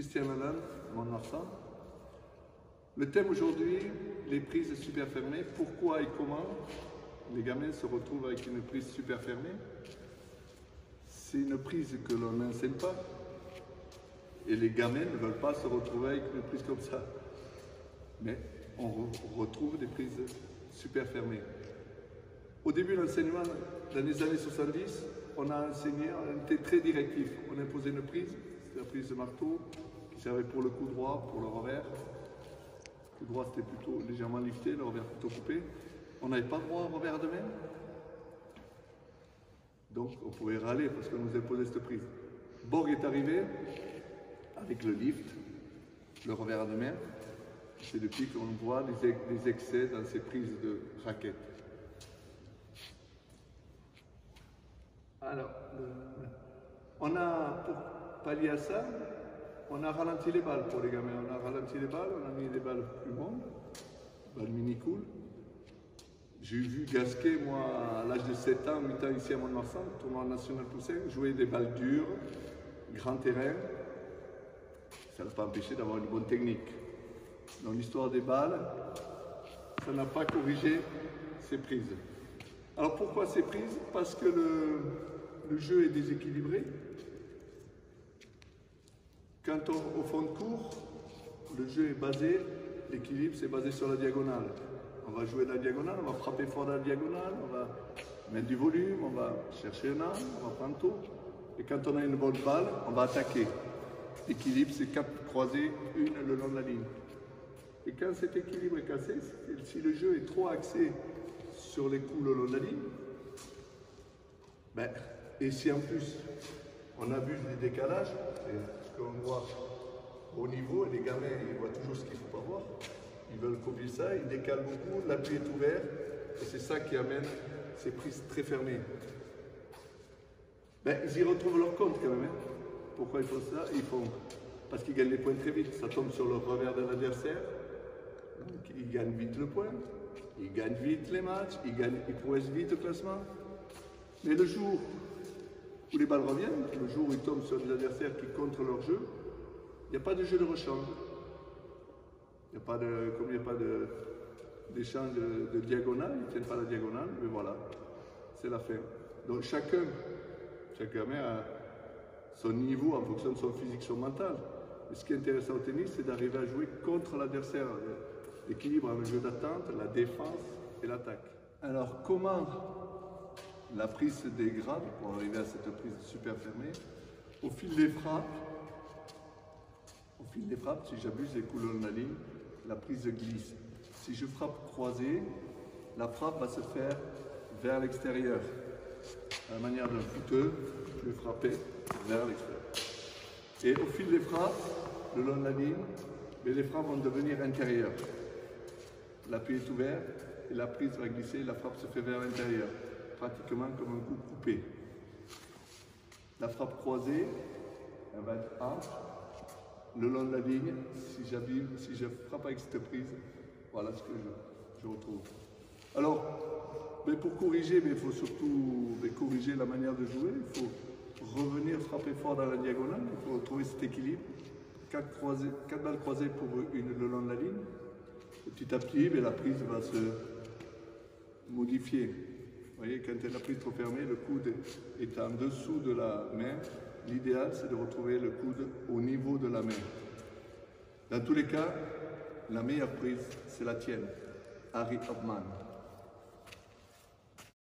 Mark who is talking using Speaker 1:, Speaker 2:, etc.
Speaker 1: Christian Allan, mon enfant. Le thème aujourd'hui, les prises super fermées. Pourquoi et comment les gamins se retrouvent avec une prise super fermée? C'est une prise que l'on n'enseigne pas. Et les gamins ne veulent pas se retrouver avec une prise comme ça. Mais on retrouve des prises super fermées. Au début de l'enseignement, dans les années 70, on a enseigné, on était très directif. On imposait une prise, c'était la prise de marteau, qui servait pour le coup droit, pour le revers. Le coup droit c'était plutôt légèrement lifté, le revers plutôt coupé. On n'avait pas droit au revers de main. Donc on pouvait râler parce qu'on nous imposait cette prise. Borg est arrivé avec le lift, le revers de main. C'est depuis qu'on voit les excès dans ces prises de raquettes. Alors, on a, pour pallier à ça, on a ralenti les balles pour les gamins. On a ralenti les balles, on a mis des balles plus longues, balles mini-cool. J'ai vu Gasquet, moi, à l'âge de 7 ans, 8 ans ici à Mont-de-Marsan, tournoi national poussin, jouer des balles dures, grand terrain. Ça n'a pas empêché d'avoir une bonne technique. Dans l'histoire des balles, ça n'a pas corrigé ces prises. Alors pourquoi ces prises? Parce que le jeu est déséquilibré. Quand au fond de cours, le jeu est basé, l'équilibre c'est basé sur la diagonale. On va jouer de la diagonale, on va frapper fort dans la diagonale, on va mettre du volume, on va chercher un angle, on va prendre tout. Et quand on a une bonne balle, on va attaquer. L'équilibre c'est 4 croisées, une le long de la ligne. Et quand cet équilibre est cassé, si le jeu est trop axé sur les coups le long de la ligne, et si en plus on abuse des décalages, c'est ce qu'on voit au niveau, les gamins ils voient toujours ce qu'il ne faut pas voir, ils veulent copier ça, ils décalent beaucoup, l'appui est ouvert, et c'est ça qui amène ces prises très fermées. Ils y retrouvent leur compte quand même. Pourquoi ils font ça? Parce qu'ils gagnent les points très vite, ça tombe sur le revers de l'adversaire. Donc, ils gagnent vite le point, ils gagnent vite les matchs, ils progressent vite le classement. Mais le jour où les balles reviennent, le jour où ils tombent sur des adversaires qui contrent leur jeu, il n'y a pas de jeu de rechange. Il n'y a pas de, comme il n'y a pas d'échange de diagonale, ils ne tiennent pas la diagonale, mais voilà, c'est la fin. Donc chacun a son niveau en fonction de son physique, son mental. Et ce qui est intéressant au tennis, c'est d'arriver à jouer contre l'adversaire. L'équilibre entre le jeu d'attente, la défense et l'attaque. Alors comment la prise se dégrade pour arriver à cette prise super fermée? Au fil des frappes, si j'abuse les coups de la ligne, la prise glisse. Si je frappe croisée, la frappe va se faire vers l'extérieur. À la manière d'un footeux, je vais frapper vers l'extérieur. Et au fil des frappes, le long de la ligne, les frappes vont devenir intérieures. L'appui est ouvert et la prise va glisser, la frappe se fait vers l'intérieur, pratiquement comme un coup coupé. La frappe croisée, elle va être ample. Le long de la ligne, si je frappe avec cette prise, voilà ce que je retrouve. Alors, pour corriger, il faut surtout corriger la manière de jouer. Il faut revenir frapper fort dans la diagonale, il faut trouver cet équilibre. 4 balles croisées pour le long de la ligne. Petit à petit, la prise va se modifier. Vous voyez, quand la prise est trop fermée, le coude est en dessous de la main. L'idéal, c'est de retrouver le coude au niveau de la main. Dans tous les cas, la meilleure prise, c'est la tienne. Harry Hopman.